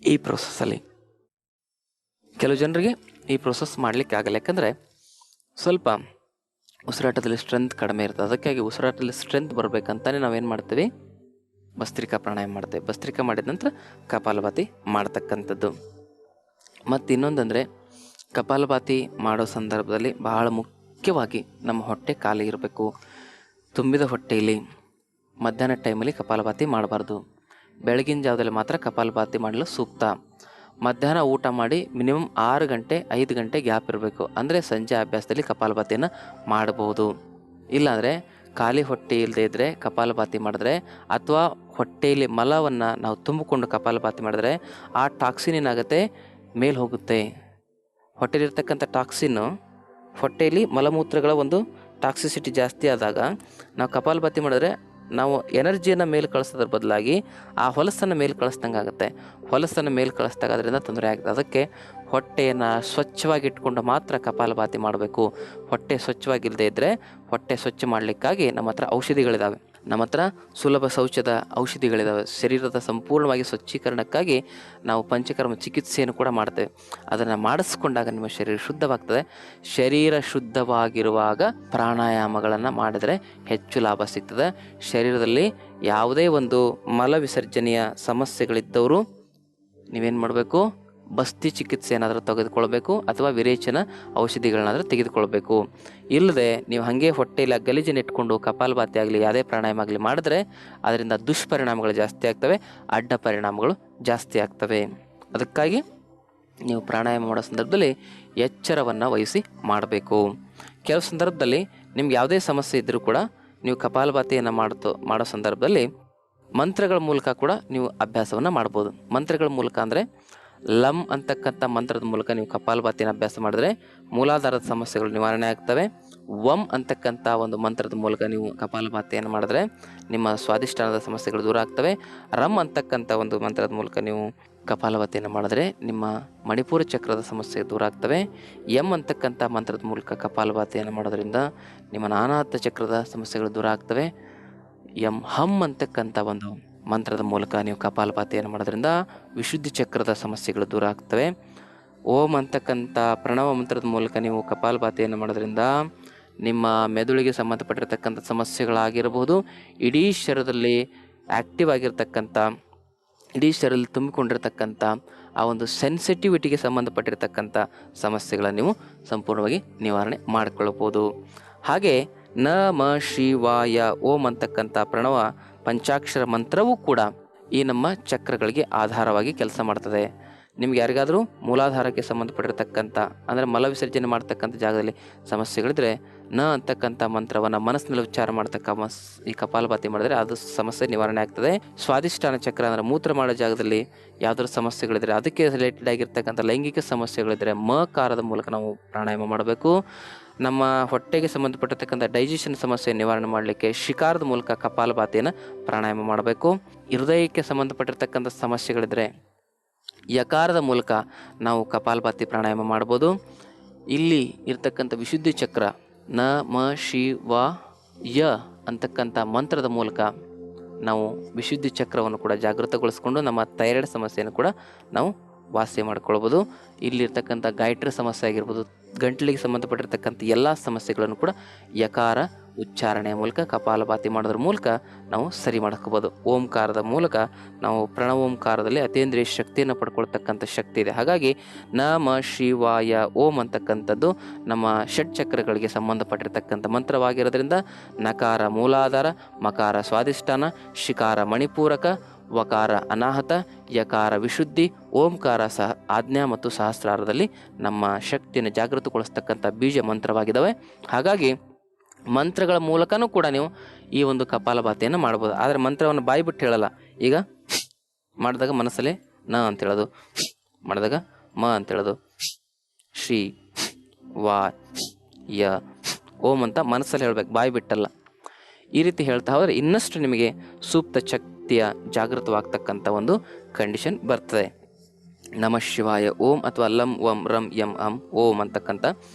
ಈ ಪ್ರೊಸೆಸ್ಸಲ್ಲಿ ಕೆಲವು ಜನರಿಗೆ ಈ ಪ್ರೊಸೆಸ್ ಮಾಡಲಿಕ್ಕೆ ಆಗಲ್ಲ. ಯಾಕಂದರೆ ಸ್ವಲ್ಪ ಉಸಿರಾಟದಲ್ಲಿ ಸ್ಟ್ರೆಂತ್ ಕಡಿಮೆ ಇರ್ತದೆ. ಅದಕ್ಕಾಗಿ ಉಸಿರಾಟದಲ್ಲಿ ಸ್ಟ್ರೆಂತ್ ಬರಬೇಕಂತಾನೆ ನಾವೇನು ಮಾಡ್ತೀವಿ, ಭಸ್ತ್ರಿಕಾ ಪ್ರಾಣಾಯಾಮ ಮಾಡ್ತೇವೆ. ಭಸ್ತ್ರಿಕಾ ಮಾಡಿದ ನಂತರ ಕಪಾಲಭಾತಿ ಮಾಡ್ತಕ್ಕಂಥದ್ದು. ಮತ್ತು ಇನ್ನೊಂದಂದರೆ ಕಪಾಲಭಾತಿ ಮಾಡೋ ಸಂದರ್ಭದಲ್ಲಿ ಬಹಳ ಮುಖ್ಯವಾಗಿ ನಮ್ಮ ಹೊಟ್ಟೆ ಖಾಲಿ ಇರಬೇಕು. ತುಂಬಿದ ಹೊಟ್ಟೆಯಲ್ಲಿ ಮಧ್ಯಾಹ್ನ ಟೈಮಲ್ಲಿ ಕಪಾಲಭಾತಿ ಮಾಡಬಾರ್ದು. ಬೆಳಗಿನ ಜಾವದಲ್ಲಿ ಮಾತ್ರ ಕಪಾಲಭಾತಿ ಮಾಡಲು ಸೂಕ್ತ. ಮಧ್ಯಾಹ್ನ ಊಟ ಮಾಡಿ ಮಿನಿಮಮ್ 6 ಗಂಟೆ 5 ಗಂಟೆ ಗ್ಯಾಪ್ ಇರಬೇಕು. ಅಂದರೆ ಸಂಜೆ ಅಭ್ಯಾಸದಲ್ಲಿ ಕಪಾಲಭಾತಿಯನ್ನು ಮಾಡಬಹುದು. ಇಲ್ಲಾಂದರೆ ಖಾಲಿ ಹೊಟ್ಟೆ ಇಲ್ಲದೆ ಇದ್ದರೆ ಕಪಾಲಭಾತಿ ಮಾಡಿದ್ರೆ, ಅಥವಾ ಹೊಟ್ಟೆಯಲ್ಲಿ ಮಲವನ್ನು ನಾವು ತುಂಬಿಕೊಂಡು ಕಪಾಲಭಾತಿ ಮಾಡಿದ್ರೆ ಆ ಟಾಕ್ಸಿನ್ ಏನಾಗುತ್ತೆ, ಮೇಲೆ ಹೋಗುತ್ತೆ. ಹೊಟ್ಟೆಲಿರ್ತಕ್ಕಂಥ ಟಾಕ್ಸಿನ್ನು, ಹೊಟ್ಟೆಯಲ್ಲಿ ಮಲಮೂತ್ರಗಳ ಒಂದು ಟಾಕ್ಸಿಸಿಟಿ ಜಾಸ್ತಿ ಆದಾಗ ನಾವು ಕಪಾಲಭಾತಿ ಮಾಡಿದ್ರೆ ನಾವು ಎನರ್ಜಿಯನ್ನು ಮೇಲೆ ಕಳಿಸೋದ್ರ ಬದಲಾಗಿ ಆ ಹೊಲಸನ್ನು ಮೇಲೆ ಕಳಿಸ್ದಂಗೆ ಆಗುತ್ತೆ. ಹೊಲಸನ್ನು ಮೇಲೆ ಕಳಿಸ್ದಾಗ ಅದರಿಂದ ತೊಂದರೆ ಆಗುತ್ತೆ. ಅದಕ್ಕೆ ಹೊಟ್ಟೆಯನ್ನು ಸ್ವಚ್ಛವಾಗಿ ಇಟ್ಕೊಂಡು ಮಾತ್ರ ಕಪಾಲಭಾತಿ ಮಾಡಬೇಕು. ಹೊಟ್ಟೆ ಸ್ವಚ್ಛವಾಗಿಲ್ಲದೆ ಇದ್ದರೆ ಹೊಟ್ಟೆ ಸ್ವಚ್ಛ ಮಾಡಲಿಕ್ಕಾಗಿ ನಮ್ಮ ಹತ್ರ ಔಷಧಿಗಳಿದ್ದಾವೆ. ನಮ್ಮ ಹತ್ರ ಸುಲಭ ಶೌಚದ ಔಷಧಿಗಳಿದ್ದಾವೆ. ಶರೀರದ ಸಂಪೂರ್ಣವಾಗಿ ಸ್ವಚ್ಛೀಕರಣಕ್ಕಾಗಿ ನಾವು ಪಂಚಕರ್ಮ ಚಿಕಿತ್ಸೆಯನ್ನು ಕೂಡ ಮಾಡ್ತೇವೆ. ಅದನ್ನು ಮಾಡಿಸ್ಕೊಂಡಾಗ ನಿಮ್ಮ ಶರೀರ ಶುದ್ಧವಾಗ್ತದೆ. ಶರೀರ ಶುದ್ಧವಾಗಿರುವಾಗ ಪ್ರಾಣಾಯಾಮಗಳನ್ನು ಮಾಡಿದರೆ ಹೆಚ್ಚು ಲಾಭ ಸಿಗ್ತದೆ. ಶರೀರದಲ್ಲಿ ಯಾವುದೇ ಒಂದು ಮಲ ವಿಸರ್ಜನೆಯ ಸಮಸ್ಯೆಗಳಿದ್ದವರು ನೀವೇನು ಮಾಡಬೇಕು, ಬಸ್ತಿ ಚಿಕಿತ್ಸೆ ಏನಾದರೂ ತೆಗೆದುಕೊಳ್ಬೇಕು, ಅಥವಾ ವಿರೇಚನ ಔಷಧಿಗಳನ್ನಾದರೂ ತೆಗೆದುಕೊಳ್ಬೇಕು. ಇಲ್ಲದೆ ನೀವು ಹಾಗೆ ಹೊಟ್ಟೆಯಲ್ಲಿ ಗಲೀಜನ್ನು ಇಟ್ಕೊಂಡು ಕಪಾಲಭಾತಿ ಆಗಲಿ ಯಾವುದೇ ಪ್ರಾಣಾಯಾಮ ಆಗಲಿ ಮಾಡಿದ್ರೆ ಅದರಿಂದ ದುಷ್ಪರಿಣಾಮಗಳು ಜಾಸ್ತಿ ಆಗ್ತವೆ, ಅಡ್ಡ ಪರಿಣಾಮಗಳು ಜಾಸ್ತಿ ಆಗ್ತವೆ. ಅದಕ್ಕಾಗಿ ನೀವು ಪ್ರಾಣಾಯಾಮ ಮಾಡೋ ಸಂದರ್ಭದಲ್ಲಿ ಎಚ್ಚರವನ್ನು ವಹಿಸಿ ಮಾಡಬೇಕು. ಕೆಲವು ಸಂದರ್ಭದಲ್ಲಿ ನಿಮ್ಗೆ ಯಾವುದೇ ಸಮಸ್ಯೆ ಇದ್ದರೂ ಕೂಡ ನೀವು ಕಪಾಲಭಾತಿಯನ್ನು ಮಾಡೋ ಸಂದರ್ಭದಲ್ಲಿ ಮಂತ್ರಗಳ ಮೂಲಕ ಕೂಡ ನೀವು ಅಭ್ಯಾಸವನ್ನು ಮಾಡ್ಬೋದು. ಮಂತ್ರಗಳ ಮೂಲಕ ಅಂದರೆ ಲಂ ಅಂತಕ್ಕಂಥ ಮಂತ್ರದ ಮೂಲಕ ನೀವು ಕಪಾಲಭಾತಿಯನ್ನು ಅಭ್ಯಾಸ ಮಾಡಿದ್ರೆ ಮೂಲಾಧಾರದ ಸಮಸ್ಯೆಗಳು ನಿವಾರಣೆ ಆಗ್ತವೆ. ವಂ ಅಂತಕ್ಕಂಥ ಒಂದು ಮಂತ್ರದ ಮೂಲಕ ನೀವು ಕಪಾಲಭಾತಿಯನ್ನು ಮಾಡಿದ್ರೆ ನಿಮ್ಮ ಸ್ವಾದಿಷ್ಠಾನದ ಸಮಸ್ಯೆಗಳು ದೂರ ಆಗ್ತವೆ. ರಂ ಅಂತಕ್ಕಂಥ ಒಂದು ಮಂತ್ರದ ಮೂಲಕ ನೀವು ಕಪಾಲಭಾತಿಯನ್ನು ಮಾಡಿದ್ರೆ ನಿಮ್ಮ ಮಣಿಪುರ ಚಕ್ರದ ಸಮಸ್ಯೆ ದೂರ ಆಗ್ತವೆ. ಎಂ ಅಂತಕ್ಕಂಥ ಮಂತ್ರದ ಮೂಲಕ ಕಪಾಲಭಾತಿಯನ್ನು ಮಾಡೋದ್ರಿಂದ ನಿಮ್ಮ ನಾನಾಹತ ಚಕ್ರದ ಸಮಸ್ಯೆಗಳು ದೂರ ಆಗ್ತವೆ. ಹಂ ಅಂತಕ್ಕಂಥ ಒಂದು ಮಂತ್ರದ ಮೂಲಕ ನೀವು ಕಪಾಲಭಾತಿಯನ್ನು ಮಾಡೋದ್ರಿಂದ ವಿಶುದ್ಧಿ ಚಕ್ರದ ಸಮಸ್ಯೆಗಳು ದೂರ ಆಗ್ತವೆ. ಓಂ ಅಂತಕ್ಕಂಥ ಪ್ರಣವ ಮಂತ್ರದ ಮೂಲಕ ನೀವು ಕಪಾಲಭಾತಿಯನ್ನು ಮಾಡೋದ್ರಿಂದ ನಿಮ್ಮ ಮೆದುಳಿಗೆ ಸಂಬಂಧಪಟ್ಟಿರ್ತಕ್ಕಂಥ ಸಮಸ್ಯೆಗಳಾಗಿರಬಹುದು, ಇಡೀ ಶರೀರದಲ್ಲಿ ಆ್ಯಕ್ಟಿವ್ ಆಗಿರ್ತಕ್ಕಂಥ, ಇಡೀ ಶರೀರದಲ್ಲಿ ತುಂಬಿಕೊಂಡಿರ್ತಕ್ಕಂಥ ಆ ಒಂದು ಸೆನ್ಸಿಟಿವಿಟಿಗೆ ಸಂಬಂಧಪಟ್ಟಿರ್ತಕ್ಕಂಥ ಸಮಸ್ಯೆಗಳನ್ನು ನೀವು ಸಂಪೂರ್ಣವಾಗಿ ನಿವಾರಣೆ ಮಾಡಿಕೊಳ್ಬೋದು. ಹಾಗೆ ನಮ ಶಿವಾಯ ಓಂ ಅಂತಕ್ಕಂಥ ಪ್ರಣವ ಪಂಚಾಕ್ಷರ ಮಂತ್ರವೂ ಕೂಡ ಈ ನಮ್ಮ ಚಕ್ರಗಳಿಗೆ ಆಧಾರವಾಗಿ ಕೆಲಸ ಮಾಡ್ತದೆ. ನಿಮ್ಗೆ ಯಾರಿಗಾದರೂ ಮೂಲಾಧಾರಕ್ಕೆ ಸಂಬಂಧಪಟ್ಟಿರ್ತಕ್ಕಂಥ ಅಂದರೆ ಮಲ ವಿಸರ್ಜನೆ ಮಾಡ್ತಕ್ಕಂಥ ಜಾಗದಲ್ಲಿ ಸಮಸ್ಯೆಗಳಿದ್ರೆ ನ ಅಂತಕ್ಕಂಥ ಮಂತ್ರವನ್ನು ಮನಸ್ಸಿನಲ್ಲಿ ಉಚ್ಚಾರ ಮಾಡ್ತಕ್ಕ ಈ ಕಪಾಲಭಾತಿ ಮಾಡಿದ್ರೆ ಅದು ಸಮಸ್ಯೆ ನಿವಾರಣೆ ಆಗ್ತದೆ. ಸ್ವಾದಿಷ್ಠಾನ ಚಕ್ರ ಅಂದರೆ ಮೂತ್ರ ಮಾಡೋ ಜಾಗದಲ್ಲಿ ಯಾವ್ದಾದ್ರು ಸಮಸ್ಯೆಗಳಿದ್ರೆ, ಅದಕ್ಕೆ ರಿಲೇಟೆಡ್ ಆಗಿರ್ತಕ್ಕಂಥ ಲೈಂಗಿಕ ಸಮಸ್ಯೆಗಳಿದ್ರೆ ಮಕಾರದ ಮೂಲಕ ನಾವು ಪ್ರಾಣಾಯಾಮ ಮಾಡಬೇಕು. ನಮ್ಮ ಹೊಟ್ಟೆಗೆ ಸಂಬಂಧಪಟ್ಟಿರ್ತಕ್ಕಂಥ ಡೈಜೆಷನ್ ಸಮಸ್ಯೆ ನಿವಾರಣೆ ಮಾಡಲಿಕ್ಕೆ ಶಿಕಾರದ ಮೂಲಕ ಕಪಾಲಭಾತಿಯನ್ನು ಪ್ರಾಣಾಯಾಮ ಮಾಡಬೇಕು. ಹೃದಯಕ್ಕೆ ಸಂಬಂಧಪಟ್ಟಿರ್ತಕ್ಕಂಥ ಸಮಸ್ಯೆಗಳಿದ್ರೆ ಯಕಾರದ ಮೂಲಕ ನಾವು ಕಪಾಲಭಾತಿ ಪ್ರಾಣಾಯಾಮ ಮಾಡ್ಬೋದು. ಇಲ್ಲಿ ಇರ್ತಕ್ಕಂಥ ವಿಶುದ್ಧಿ ಚಕ್ರ ನ ಮ ಶಿವ ಯ ಅಂತಕ್ಕಂಥ ಮಂತ್ರದ ಮೂಲಕ ನಾವು ವಿಶುದ್ಧಿ ಚಕ್ರವನ್ನು ಕೂಡ ಜಾಗೃತಗೊಳಿಸ್ಕೊಂಡು ನಮ್ಮ ಥೈರಾಯ್ಡ್ ಸಮಸ್ಯೆಯನ್ನು ಕೂಡ ನಾವು ವಾಸಿ ಮಾಡ್ಕೊಳ್ಬೋದು. ಇಲ್ಲಿರ್ತಕ್ಕಂಥ ಗಾಯಟ್ರಿ ಸಮಸ್ಯೆ ಆಗಿರ್ಬೋದು, ಗಂಟಲಿಗೆ ಸಂಬಂಧಪಟ್ಟಿರ್ತಕ್ಕಂಥ ಎಲ್ಲ ಸಮಸ್ಯೆಗಳನ್ನು ಕೂಡ ಯಕಾರ ಉಚ್ಚಾರಣೆಯ ಮೂಲಕ ಕಪಾಲಭಾತಿ ಮಾಡೋದ್ರ ಮೂಲಕ ನಾವು ಸರಿ ಮಾಡ್ಕೋಬೋದು. ಓಂಕಾರದ ಮೂಲಕ ನಾವು ಪ್ರಣವೋಂಕಾರದಲ್ಲಿ ಅತೀಂದ್ರಿಯ ಶಕ್ತಿಯನ್ನು ಪಡ್ಕೊಳ್ತಕ್ಕಂಥ ಶಕ್ತಿ ಇದೆ. ಹಾಗಾಗಿ ನಮ ಶಿವಾಯ ಓಂ ಅಂತಕ್ಕಂಥದ್ದು ನಮ್ಮ ಷಟ್ಚಕ್ರಗಳಿಗೆ ಸಂಬಂಧಪಟ್ಟಿರ್ತಕ್ಕಂಥ ಮಂತ್ರವಾಗಿರೋದ್ರಿಂದ ನಕಾರ ಮೂಲಾಧಾರ, ಮಕಾರ ಸ್ವಾದಿಷ್ಠಾನ, ಶಿಕಾರ ಮಣಿಪೂರಕ, ವಕಾರ ಅನಾಹತ, ಯಕಾರ ವಿಶುದ್ಧಿ, ಓಂಕಾರ ಆಜ್ಞಾ ಮತ್ತು ಸಹಸ್ರಾರದಲ್ಲಿ ನಮ್ಮ ಶಕ್ತಿಯನ್ನು ಜಾಗೃತಗೊಳಿಸ್ತಕ್ಕಂಥ ಬೀಜ ಮಂತ್ರವಾಗಿದ್ದಾವೆ. ಹಾಗಾಗಿ ಮಂತ್ರಗಳ ಮೂಲಕನೂ ಕೂಡ ನೀವು ಈ ಒಂದು ಕಪಾಲಭಾತಿಯನ್ನು ಮಾಡ್ಬೋದು. ಆದರೆ ಮಂತ್ರವನ್ನು ಬಾಯಿ ಬಿಟ್ಟು ಹೇಳಲ್ಲ. ಈಗ ಮಾಡಿದಾಗ ಮನಸ್ಸಲ್ಲೇ ನ ಅಂತ ಹೇಳೋದು, ಮಾಡಿದಾಗ ಮ ಅಂತ ಹೇಳೋದು, ಶ್ರೀ ವಾ ಯ ಓಂ ಅಂತ ಮನಸ್ಸಲ್ಲಿ ಹೇಳ್ಬೇಕು, ಬಾಯಿ ಬಿಟ್ಟಲ್ಲ. ಈ ರೀತಿ ಹೇಳ್ತಾ ಹೋದರೆ ಇನ್ನಷ್ಟು ನಿಮಗೆ ಸೂಕ್ತ ಶಕ್ತಿಯ ಜಾಗೃತವಾಗ್ತಕ್ಕಂಥ ಒಂದು ಕಂಡೀಷನ್ ಬರ್ತದೆ. ನಮಃ ಶಿವಾಯ ಓಂ ಅಥವಾ ಲಂ ವಂ ರಂ ಯಂ ಅಂ ಓಂ ಅಂತಕ್ಕಂಥ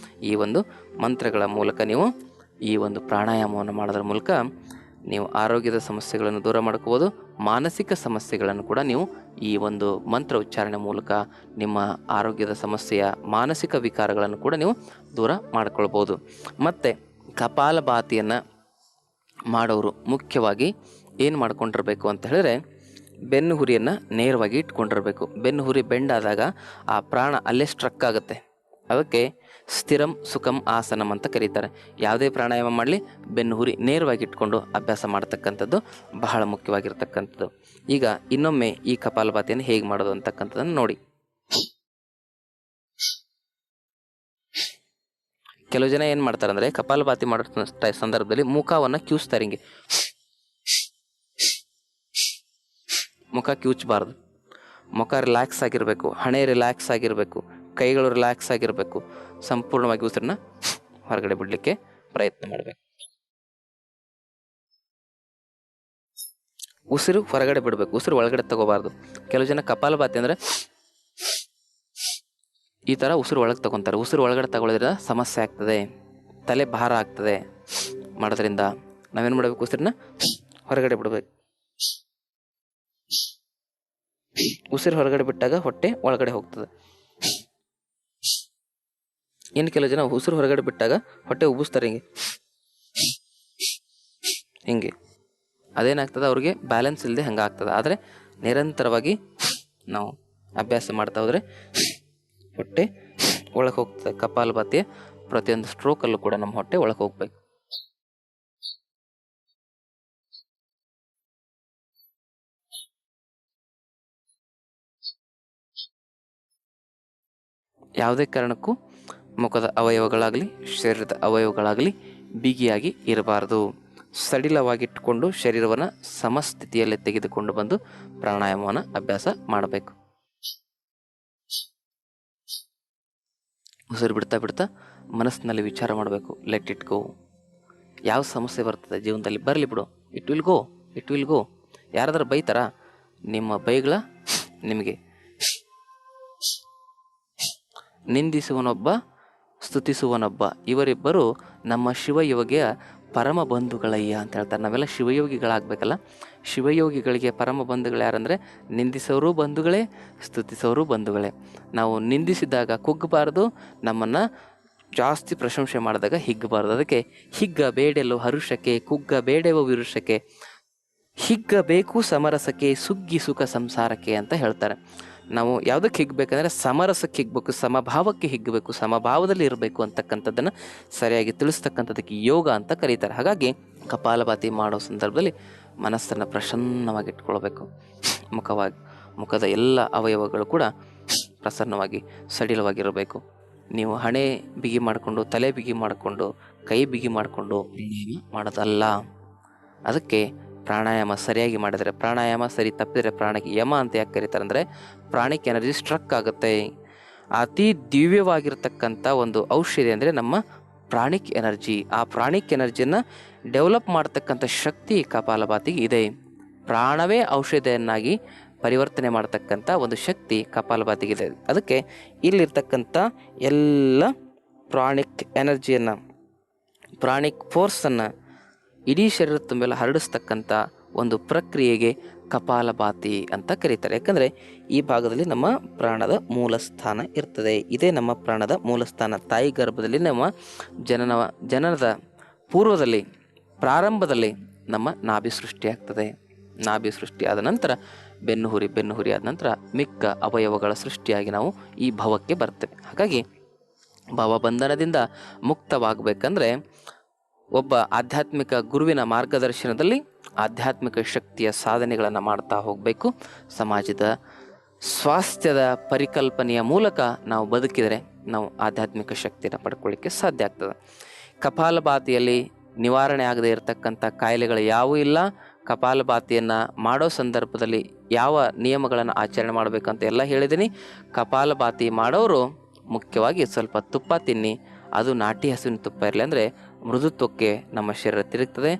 ಈ ಒಂದು ಮಂತ್ರಗಳ ಮೂಲಕ ನೀವು ಈ ಒಂದು ಪ್ರಾಣಾಯಾಮವನ್ನು ಮಾಡೋದ್ರ ಮೂಲಕ ನೀವು ಆರೋಗ್ಯದ ಸಮಸ್ಯೆಗಳನ್ನು ದೂರ ಮಾಡ್ಕೋಬೋದು. ಮಾನಸಿಕ ಸಮಸ್ಯೆಗಳನ್ನು ಕೂಡ ನೀವು ಈ ಒಂದು ಮಂತ್ರ ಉಚ್ಚಾರಣೆ ಮೂಲಕ ನಿಮ್ಮ ಆರೋಗ್ಯದ ಸಮಸ್ಯೆಯ ಮಾನಸಿಕ ವಿಕಾರಗಳನ್ನು ಕೂಡ ನೀವು ದೂರ ಮಾಡ್ಕೊಳ್ಬೋದು. ಮತ್ತು ಕಪಾಲಭಾತಿಯನ್ನು ಮಾಡೋರು ಮುಖ್ಯವಾಗಿ ಏನು ಮಾಡ್ಕೊಂಡಿರಬೇಕು ಅಂತ ಹೇಳಿದ್ರೆ, ಬೆನ್ನು ಹುರಿಯನ್ನು ನೇರವಾಗಿ ಇಟ್ಕೊಂಡಿರಬೇಕು. ಬೆನ್ನು ಹುರಿ ಬೆಂಡಾದಾಗ ಆ ಪ್ರಾಣ ಅಲ್ಲೇ ಸ್ಟ್ರಕ್ ಆಗುತ್ತೆ. ಅದಕ್ಕೆ ಸ್ಥಿರಂ ಸುಖಂ ಆಸನಂ ಅಂತ ಕರೀತಾರೆ. ಯಾವುದೇ ಪ್ರಾಣಾಯಾಮ ಮಾಡಲಿ ಬೆನ್ನು ಹುರಿ ನೇರವಾಗಿ ಇಟ್ಕೊಂಡು ಅಭ್ಯಾಸ ಮಾಡ್ತಕ್ಕಂಥದ್ದು ಬಹಳ ಮುಖ್ಯವಾಗಿರ್ತಕ್ಕಂಥದ್ದು. ಈಗ ಇನ್ನೊಮ್ಮೆ ಈ ಕಪಾಲಭಾತಿಯನ್ನು ಹೇಗೆ ಮಾಡೋದು ಅಂತಕ್ಕಂಥದ್ದನ್ನು ನೋಡಿ. ಕೆಲವು ಜನ ಏನು ಮಾಡ್ತಾರೆ ಅಂದರೆ ಕಪಾಲಭಾತಿ ಮಾಡೋ ಸಂದರ್ಭದಲ್ಲಿ ಮುಖವನ್ನು ಕ್ಯೂಸ್ತಾರೆ. ಹಿಂಗೆ ಮುಖ ಕ್ಯೂಚಬಾರ್ದು. ಮುಖ ರಿಲ್ಯಾಕ್ಸ್ ಆಗಿರಬೇಕು, ಹಣೆ ರಿಲ್ಯಾಕ್ಸ್ ಆಗಿರಬೇಕು, ಕೈಗಳು ರಿಲ್ಯಾಕ್ಸ್ ಆಗಿರಬೇಕು. ಸಂಪೂರ್ಣವಾಗಿ ಉಸಿರನ್ನ ಹೊರಗಡೆ ಬಿಡಲಿಕ್ಕೆ ಪ್ರಯತ್ನ ಮಾಡಬೇಕು. ಉಸಿರು ಹೊರಗಡೆ ಬಿಡಬೇಕು, ಉಸಿರು ಒಳಗಡೆ ತಗೋಬಾರ್ದು. ಕೆಲವು ಜನ ಕಪಾಲಭಾತಿ ಅಂದರೆ ಈ ಥರ ಉಸಿರು ಒಳಗೆ ತಗೊತಾರೆ. ಉಸಿರು ಒಳಗಡೆ ತಗೊಳ್ಳೋದ್ರಿಂದ ಸಮಸ್ಯೆ ಆಗ್ತದೆ, ತಲೆ ಭಾರ ಆಗ್ತದೆ. ಮಾಡೋದ್ರಿಂದ ನಾವೇನು ಮಾಡಬೇಕು, ಉಸಿರನ್ನ ಹೊರಗಡೆ ಬಿಡಬೇಕು. ಉಸಿರು ಹೊರಗಡೆ ಬಿಟ್ಟಾಗ ಹೊಟ್ಟೆ ಒಳಗಡೆ ಹೋಗ್ತದೆ. ಇನ್ನು ಕೆಲವು ಜನ ಉಸಿರು ಹೊರಗಡೆ ಬಿಟ್ಟಾಗ ಹೊಟ್ಟೆ ಉಬ್ಬಿಸ್ತಾರೆ ಹಿಂಗೆ. ಅದೇನಾಗ್ತದೆ, ಅವ್ರಿಗೆ ಬ್ಯಾಲೆನ್ಸ್ ಇಲ್ಲದೆ ಹಂಗೆ ಆಗ್ತದೆ. ಆದರೆ ನಿರಂತರವಾಗಿ ನಾವು ಅಭ್ಯಾಸ ಮಾಡ್ತಾ ಹೋದರೆ ಹೊಟ್ಟೆ ಒಳಗೆ ಹೋಗ್ತದೆ. ಕಪಾಲಭಾತಿಯ ಪ್ರತಿಯೊಂದು ಸ್ಟ್ರೋಕಲ್ಲೂ ಕೂಡ ನಮ್ಮ ಹೊಟ್ಟೆ ಒಳಗೆ ಹೋಗ್ಬೇಕು. ಯಾವುದೇ ಕಾರಣಕ್ಕೂ ಮುಖದ ಅವಯವಗಳಾಗಲಿ ಶರೀರದ ಅವಯವಗಳಾಗಲಿ ಬಿಗಿಯಾಗಿ ಇರಬಾರ್ದು. ಸಡಿಲವಾಗಿಟ್ಟುಕೊಂಡು ಶರೀರವನ್ನು ಸಮಸ್ಥಿತಿಯಲ್ಲಿ ತೆಗೆದುಕೊಂಡು ಬಂದು ಪ್ರಾಣಾಯಾಮವನ್ನು ಅಭ್ಯಾಸ ಮಾಡಬೇಕು. ಉಸಿರು ಬಿಡ್ತಾ ಬಿಡ್ತಾ ಮನಸ್ಸಿನಲ್ಲಿ ವಿಚಾರ ಮಾಡಬೇಕು. Let it go. ಯಾವ ಸಮಸ್ಯೆ ಬರ್ತದೆ ಜೀವನದಲ್ಲಿ ಬರಲಿ ಬಿಡು, it will go, it will go. ಯಾರಾದ್ರೂ ಬೈತಾರ? ನಿಮ್ಮ ಬೈಗಳ ನಿಮಗೆ. ನಿಂದಿಸುವನೊಬ್ಬ, ಸ್ತುತಿಸುವನೊಬ್ಬ, ಇವರಿಬ್ಬರು ನಮ್ಮ ಶಿವಯೋಗಿಯ ಪರಮ ಬಂಧುಗಳಯ್ಯ ಅಂತ ಹೇಳ್ತಾರೆ. ನಾವೆಲ್ಲ ಶಿವಯೋಗಿಗಳಾಗಬೇಕಲ್ಲ. ಶಿವಯೋಗಿಗಳಿಗೆ ಪರಮ ಬಂಧುಗಳು ಯಾರಂದರೆ ನಿಂದಿಸೋರು ಬಂಧುಗಳೇ, ಸ್ತುತಿಸೋರು ಬಂಧುಗಳೇ. ನಾವು ನಿಂದಿಸಿದಾಗ ಕುಗ್ಗಬಾರ್ದು, ನಮ್ಮನ್ನು ಜಾಸ್ತಿ ಪ್ರಶಂಸೆ ಮಾಡಿದಾಗ ಹಿಗ್ಗಬಾರ್ದು. ಅದಕ್ಕೆ ಹಿಗ್ಗಬೇಡೆಲ್ಲೋ ಹರುಷಕ್ಕೆ, ಕುಗ್ಗಬೇಡೆವೋ ವಿರುಷಕ್ಕೆ, ಹಿಗ್ಗಬೇಕು ಸಮರಸಕ್ಕೆ, ಸುಗ್ಗಿ ಸುಖ ಸಂಸಾರಕ್ಕೆ ಅಂತ ಹೇಳ್ತಾರೆ. ನಾವು ಯಾವುದಕ್ಕೆ ಹಿಗ್ಬೇಕಂದ್ರೆ ಸಮರಸಕ್ಕೆ ಹಿಗ್ಬೇಕು, ಸಮಭಾವಕ್ಕೆ ಹಿಗ್ಗಬೇಕು, ಸಮಭಾವದಲ್ಲಿ ಇರಬೇಕು ಅಂತಕ್ಕಂಥದ್ದನ್ನು ಸರಿಯಾಗಿ ತಿಳಿಸ್ತಕ್ಕಂಥದ್ದಕ್ಕೆ ಯೋಗ ಅಂತ ಕರೀತಾರೆ. ಹಾಗಾಗಿ ಕಪಾಲಭಾತಿ ಮಾಡೋ ಸಂದರ್ಭದಲ್ಲಿ ಮನಸ್ಸನ್ನು ಪ್ರಸನ್ನವಾಗಿ ಇಟ್ಕೊಳ್ಬೇಕು. ಮುಖದ ಎಲ್ಲ ಅವಯವಗಳು ಕೂಡ ಪ್ರಸನ್ನವಾಗಿ ಸಡಿಲವಾಗಿರಬೇಕು. ನೀವು ಹಣೆ ಬಿಗಿ ಮಾಡಿಕೊಂಡು, ತಲೆ ಬಿಗಿ ಮಾಡಿಕೊಂಡು, ಕೈ ಬಿಗಿ ಮಾಡಿಕೊಂಡು ಮಾಡೋದಲ್ಲ. ಅದಕ್ಕೆ ಪ್ರಾಣಾಯಾಮ ಸರಿಯಾಗಿ ಮಾಡಿದರೆ, ಪ್ರಾಣಾಯಾಮ ಸರಿ ತಪ್ಪಿದರೆ ಪ್ರಾಣಕ್ಕೆ ಯಮ ಅಂತ ಯಾಕೆ ಕರೀತಾರೆ ಅಂದರೆ ಪ್ರಾಣಿಕ್ ಎನರ್ಜಿ ಸ್ಟ್ರಕ್ ಆಗುತ್ತೆ. ಅತಿ ದಿವ್ಯವಾಗಿರ್ತಕ್ಕಂಥ ಒಂದು ಔಷಧಿ ಅಂದರೆ ನಮ್ಮ ಪ್ರಾಣಿಕ್ ಎನರ್ಜಿ. ಆ ಪ್ರಾಣಿಕ್ ಎನರ್ಜಿಯನ್ನು ಡೆವಲಪ್ ಮಾಡ್ತಕ್ಕಂಥ ಶಕ್ತಿ ಕಪಾಲಭಾತಿಗೆ ಇದೆ. ಪ್ರಾಣವೇ ಔಷಧಿಯನ್ನಾಗಿ ಪರಿವರ್ತನೆ ಮಾಡ್ತಕ್ಕಂಥ ಒಂದು ಶಕ್ತಿ ಕಪಾಲಭಾತಿಗಿದೆ. ಅದಕ್ಕೆ ಇಲ್ಲಿರ್ತಕ್ಕಂಥ ಎಲ್ಲ ಪ್ರಾಣಿಕ್ ಎನರ್ಜಿಯನ್ನು, ಪ್ರಾಣಿಕ್ ಫೋರ್ಸನ್ನು ಇಡೀ ಶರೀರದ ತುಂಬೆಲ್ಲ ಹರಡಿಸ್ತಕ್ಕಂಥ ಒಂದು ಪ್ರಕ್ರಿಯೆಗೆ ಕಪಾಲಭಾತಿ ಅಂತ ಕರೀತಾರೆ. ಯಾಕಂದರೆ ಈ ಭಾಗದಲ್ಲಿ ನಮ್ಮ ಪ್ರಾಣದ ಮೂಲ ಸ್ಥಾನ ಇರ್ತದೆ. ಇದೇ ನಮ್ಮ ಪ್ರಾಣದ ಮೂಲ ಸ್ಥಾನ. ತಾಯಿ ಗರ್ಭದಲ್ಲಿ ನಮ್ಮ ಜನನದ ಪೂರ್ವದಲ್ಲಿ, ಪ್ರಾರಂಭದಲ್ಲಿ ನಮ್ಮ ನಾಭಿ ಸೃಷ್ಟಿಯಾಗ್ತದೆ. ನಾಭಿ ಸೃಷ್ಟಿಯಾದ ನಂತರ ಬೆನ್ನುಹುರಿ ಆದ ನಂತರ ಮಿಕ್ಕ ಅವಯವಗಳ ಸೃಷ್ಟಿಯಾಗಿ ನಾವು ಈ ಭವಕ್ಕೆ ಬರ್ತೇವೆ. ಹಾಗಾಗಿ ಭವಬಂಧನದಿಂದ ಮುಕ್ತವಾಗಬೇಕಂದ್ರೆ ಒಬ್ಬ ಆಧ್ಯಾತ್ಮಿಕ ಗುರುವಿನ ಮಾರ್ಗದರ್ಶನದಲ್ಲಿ ಆಧ್ಯಾತ್ಮಿಕ ಶಕ್ತಿಯ ಸಾಧನೆಗಳನ್ನು ಮಾಡ್ತಾ ಹೋಗಬೇಕು. ಸಮಾಜದ ಸ್ವಾಸ್ಥ್ಯದ ಪರಿಕಲ್ಪನೆಯ ಮೂಲಕ ನಾವು ಬದುಕಿದರೆ ನಾವು ಆಧ್ಯಾತ್ಮಿಕ ಶಕ್ತಿಯನ್ನು ಪಡ್ಕೊಳ್ಳಿಕ್ಕೆ ಸಾಧ್ಯ ಆಗ್ತದೆ. ಕಪಾಲಭಾತಿಯಲ್ಲಿ ನಿವಾರಣೆ ಆಗದೇ ಇರತಕ್ಕಂಥ ಕಾಯಿಲೆಗಳು ಯಾವೂ ಇಲ್ಲ. ಕಪಾಲಭಾತಿಯನ್ನು ಮಾಡೋ ಸಂದರ್ಭದಲ್ಲಿ ಯಾವ ನಿಯಮಗಳನ್ನು ಆಚರಣೆ ಮಾಡಬೇಕಂತ ಎಲ್ಲ ಹೇಳಿದ್ದೀನಿ. ಕಪಾಲಭಾತಿ ಮಾಡೋರು ಮುಖ್ಯವಾಗಿ ಸ್ವಲ್ಪ ತುಪ್ಪ ತಿನ್ನಿ. ಅದು ನಾಟಿ ಹಸುವಿನ ತುಪ್ಪ ಇರಲಿ, ಅಂದರೆ ಮೃದುತ್ವಕ್ಕೆ ನಮ್ಮ ಶರೀರ ತಿರುಗ್ತದೆ.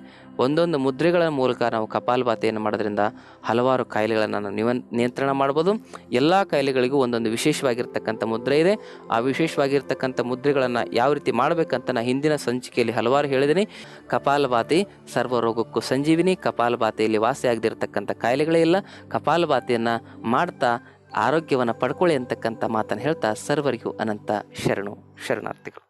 ಒಂದೊಂದು ಮುದ್ರೆಗಳ ಮೂಲಕ ನಾವು ಕಪಾಲಭಾತಿಯನ್ನು ಮಾಡೋದ್ರಿಂದ ಹಲವಾರು ಕಾಯಿಲೆಗಳನ್ನು ನಾವು ನಿಯಂತ್ರಣ ಮಾಡ್ಬೋದು. ಎಲ್ಲ ಕಾಯಿಲೆಗಳಿಗೂ ಒಂದೊಂದು ವಿಶೇಷವಾಗಿರ್ತಕ್ಕಂಥ ಮುದ್ರೆ ಇದೆ. ಆ ವಿಶೇಷವಾಗಿರ್ತಕ್ಕಂಥ ಮುದ್ರೆಗಳನ್ನು ಯಾವ ರೀತಿ ಮಾಡಬೇಕಂತ ನಾನು ಹಿಂದಿನ ಸಂಚಿಕೆಯಲ್ಲಿ ಹಲವಾರು ಹೇಳಿದ್ದೀನಿ. ಕಪಾಲಭಾತಿ ಸರ್ವ ರೋಗಕ್ಕೂ ಸಂಜೀವಿನಿ. ಕಪಾಲಭಾತಿಯಲ್ಲಿ ವಾಸಿಯಾಗದಿರ್ತಕ್ಕಂಥ ಕಾಯಿಲೆಗಳೇ ಇಲ್ಲ. ಕಪಾಲಭಾತಿಯನ್ನು ಮಾಡ್ತಾ ಆರೋಗ್ಯವನ್ನು ಪಡ್ಕೊಳ್ಳಿ ಅಂತಕ್ಕಂಥ ಮಾತನ್ನು ಹೇಳ್ತಾ ಸರ್ವರಿಗೂ ಅನಂತ ಶರಣಾರ್ಥಿಗಳು.